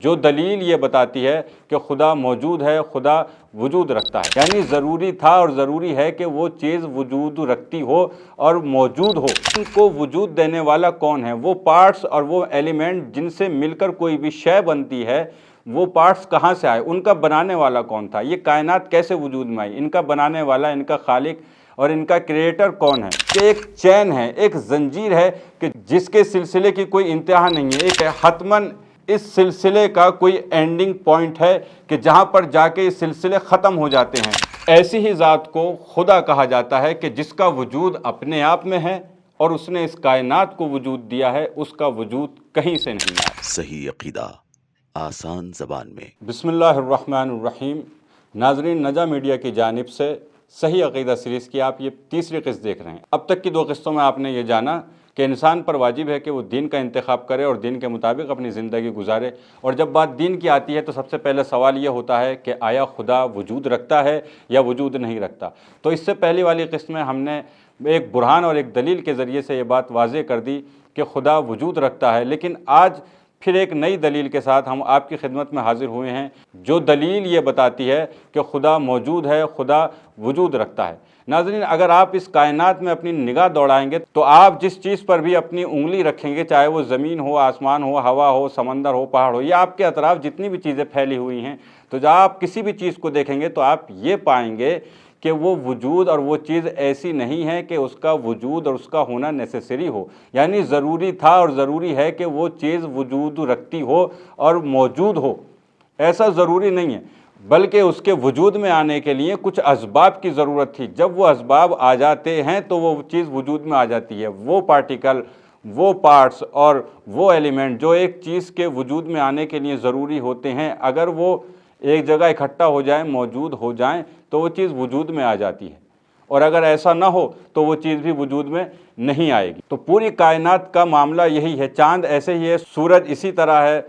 جو دلیل یہ بتاتی ہے کہ خدا موجود ہے، خدا وجود رکھتا ہے، یعنی ضروری تھا اور ضروری ہے کہ وہ چیز وجود رکھتی ہو اور موجود ہو۔ ان کو وجود دینے والا کون ہے؟ وہ پارٹس اور وہ ایلیمنٹ جن سے مل کر کوئی بھی شے بنتی ہے، وہ پارٹس کہاں سے آئے؟ ان کا بنانے والا کون تھا؟ یہ کائنات کیسے وجود میں آئی؟ ان کا بنانے والا، ان کا خالق اور ان کا کریٹر کون ہے؟ کہ ایک چین ہے، ایک زنجیر ہے کہ جس کے سلسلے کی کوئی انتہا نہیں ہے، ایک حتماً اس سلسلے کا کوئی اینڈنگ پوائنٹ ہے کہ جہاں پر جا کے یہ سلسلے ختم ہو جاتے ہیں۔ ایسی ہی ذات کو خدا کہا جاتا ہے کہ جس کا وجود اپنے آپ میں ہے اور اس نے اس کائنات کو وجود دیا ہے، اس کا وجود کہیں سے نہیں آیا۔ صحیح عقیدہ آسان زبان میں۔ بسم اللہ الرحمن الرحیم۔ ناظرین، نجا میڈیا کی جانب سے صحیح عقیدہ سیریز کی آپ یہ تیسری قسط دیکھ رہے ہیں۔ اب تک کی 2 قسطوں میں آپ نے یہ جانا کہ انسان پر واجب ہے کہ وہ دین کا انتخاب کرے اور دین کے مطابق اپنی زندگی گزارے، اور جب بات دین کی آتی ہے تو سب سے پہلے سوال یہ ہوتا ہے کہ آیا خدا وجود رکھتا ہے یا وجود نہیں رکھتا؟ تو اس سے پہلی والی قسط میں ہم نے ایک برہان اور ایک دلیل کے ذریعے سے یہ بات واضح کر دی کہ خدا وجود رکھتا ہے، لیکن آج پھر ایک نئی دلیل کے ساتھ ہم آپ کی خدمت میں حاضر ہوئے ہیں، جو دلیل یہ بتاتی ہے کہ خدا موجود ہے، خدا وجود رکھتا ہے۔ ناظرین، اگر آپ اس کائنات میں اپنی نگاہ دوڑائیں گے تو آپ جس چیز پر بھی اپنی انگلی رکھیں گے، چاہے وہ زمین ہو، آسمان ہو، ہوا ہو، سمندر ہو، پہاڑ ہو، یا آپ کے اطراف جتنی بھی چیزیں پھیلی ہوئی ہیں، تو جب آپ کسی بھی چیز کو دیکھیں گے تو آپ یہ پائیں گے کہ وہ وجود اور وہ چیز ایسی نہیں ہے کہ اس کا وجود اور اس کا ہونا نیسیسری ہو، یعنی ضروری تھا اور ضروری ہے کہ وہ چیز وجود رکھتی ہو اور موجود ہو، ایسا ضروری نہیں ہے، بلکہ اس کے وجود میں آنے کے لیے کچھ اسباب کی ضرورت تھی۔ جب وہ اسباب آ جاتے ہیں تو وہ چیز وجود میں آ جاتی ہے۔ وہ پارٹیکل، وہ پارٹس اور وہ ایلیمنٹ جو ایک چیز کے وجود میں آنے کے لیے ضروری ہوتے ہیں، اگر وہ ایک جگہ اکٹھا ہو جائیں، موجود ہو جائیں، تو وہ چیز وجود میں آ جاتی ہے، اور اگر ایسا نہ ہو تو وہ چیز بھی وجود میں نہیں آئے گی۔ تو پوری کائنات کا معاملہ یہی ہے، چاند ایسے ہی ہے، سورج اسی طرح ہے،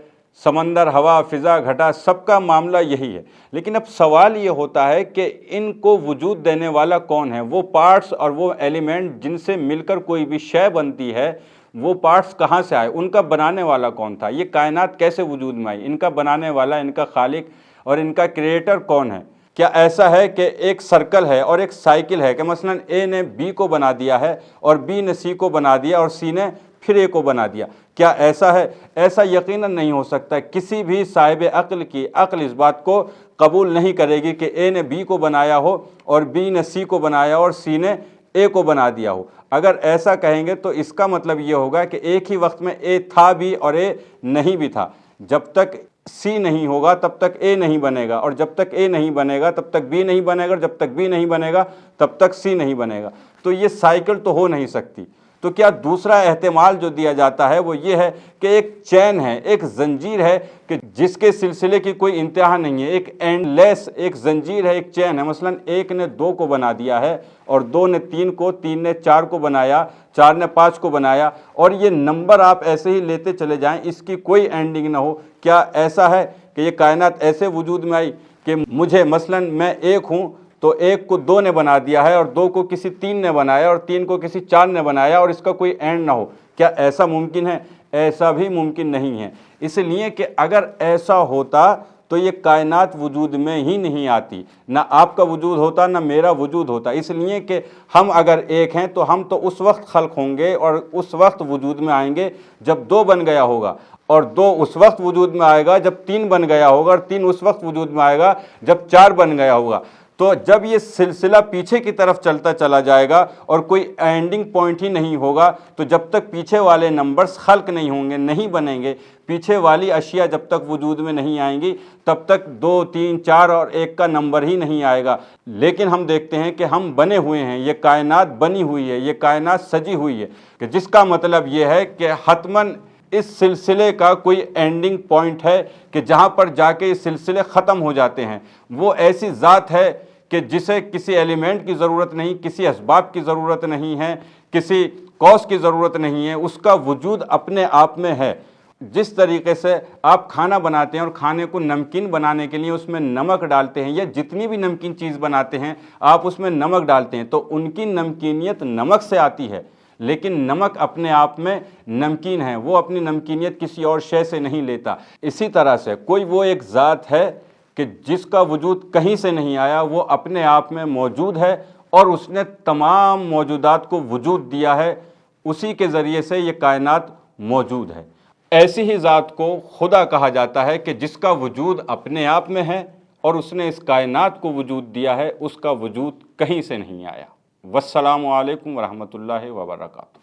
سمندر، ہوا، فضا، گھٹا، سب کا معاملہ یہی ہے۔ لیکن اب سوال یہ ہوتا ہے کہ ان کو وجود دینے والا کون ہے؟ وہ پارٹس اور وہ ایلیمنٹ جن سے مل کر کوئی بھی شے بنتی ہے، وہ پارٹس کہاں سے آئے؟ ان کا بنانے والا کون تھا؟ یہ کائنات کیسے وجود میں آئی؟ ان کا بنانے والا، ان کا خالق اور ان کا کریٹر کون ہے؟ کیا ایسا ہے کہ ایک سرکل ہے اور ایک سائیکل ہے کہ مثلا اے نے بی کو بنا دیا ہے اور بی نے سی کو بنا دیا اور سی نے پھر اے کو بنا دیا؟ کیا ایسا ہے؟ ایسا یقیناً نہیں ہو سکتا۔ کسی بھی صاحب عقل کی عقل اس بات کو قبول نہیں کرے گی کہ اے نے بی کو بنایا ہو اور بی نے سی کو بنایا اور سی نے اے کو بنا دیا ہو۔ اگر ایسا کہیں گے تو اس کا مطلب یہ ہوگا کہ ایک ہی وقت میں اے تھا بھی اور اے نہیں بھی تھا۔ جب تک سی نہیں ہوگا تب تک اے نہیں بنے گا، اور جب تک اے نہیں بنے گا تب تک بی نہیں بنے گا، اور جب تک بی نہیں بنے گا تب تک سی نہیں بنے گا۔ تو یہ سائیکل تو ہو نہیں سکتی۔ تو کیا دوسرا احتمال جو دیا جاتا ہے وہ یہ ہے کہ ایک چین ہے، ایک زنجیر ہے کہ جس کے سلسلے کی کوئی انتہا نہیں ہے، ایک اینڈ لیس ایک زنجیر ہے، ایک چین ہے۔ مثلا 1 نے 2 کو بنا دیا ہے اور 2 نے 3 کو، 3 نے 4 کو بنایا، 4 نے 5 کو بنایا، اور یہ نمبر آپ ایسے ہی لیتے چلے جائیں، اس کی کوئی اینڈنگ نہ ہو۔ کیا ایسا ہے کہ یہ کائنات ایسے وجود میں آئی کہ مجھے مثلا میں 1 ہوں تو 1 کو 2 نے بنا دیا ہے اور 2 کو کسی 3 نے بنایا اور 3 کو کسی 4 نے بنایا اور اس کا کوئی اینڈ نہ ہو؟ کیا ایسا ممکن ہے؟ ایسا بھی ممکن نہیں ہے، اس لیے کہ اگر ایسا ہوتا تو یہ کائنات وجود میں ہی نہیں آتی، نہ آپ کا وجود ہوتا نہ میرا وجود ہوتا۔ اس لیے کہ ہم اگر ایک ہیں تو ہم تو اس وقت خلق ہوں گے اور اس وقت وجود میں آئیں گے جب 2 بن گیا ہوگا، اور 2 اس وقت وجود میں آئے گا جب 3 بن گیا ہوگا، اور 3 اس وقت وجود میں آئے گا جب 4 بن گیا ہوگا۔ تو جب یہ سلسلہ پیچھے کی طرف چلتا چلا جائے گا اور کوئی اینڈنگ پوائنٹ ہی نہیں ہوگا، تو جب تک پیچھے والے نمبرز خلق نہیں ہوں گے، نہیں بنیں گے، پیچھے والی اشیاء جب تک وجود میں نہیں آئیں گی، تب تک 2، 3، 4 اور 1 کا نمبر ہی نہیں آئے گا۔ لیکن ہم دیکھتے ہیں کہ ہم بنے ہوئے ہیں، یہ کائنات بنی ہوئی ہے، یہ کائنات سجی ہوئی ہے، کہ جس کا مطلب یہ ہے کہ حتماً اس سلسلے کا کوئی اینڈنگ پوائنٹ ہے کہ جہاں پر جا کے یہ سلسلے ختم ہو جاتے ہیں۔ وہ ایسی ذات ہے کہ جسے کسی ایلیمنٹ کی ضرورت نہیں، کسی اسباب کی ضرورت نہیں ہے، کسی کاز کی ضرورت نہیں ہے، اس کا وجود اپنے آپ میں ہے۔ جس طریقے سے آپ کھانا بناتے ہیں اور کھانے کو نمکین بنانے کے لیے اس میں نمک ڈالتے ہیں، یا جتنی بھی نمکین چیز بناتے ہیں آپ اس میں نمک ڈالتے ہیں، تو ان کی نمکینیت نمک سے آتی ہے، لیکن نمک اپنے آپ میں نمکین ہے، وہ اپنی نمکینیت کسی اور شے سے نہیں لیتا۔ اسی طرح سے کوئی وہ ایک ذات ہے کہ جس کا وجود کہیں سے نہیں آیا، وہ اپنے آپ میں موجود ہے اور اس نے تمام موجودات کو وجود دیا ہے، اسی کے ذریعے سے یہ کائنات موجود ہے۔ ایسی ہی ذات کو خدا کہا جاتا ہے کہ جس کا وجود اپنے آپ میں ہے اور اس نے اس کائنات کو وجود دیا ہے، اس کا وجود کہیں سے نہیں آیا۔ والسلام علیکم ورحمۃ اللہ وبرکاتہ۔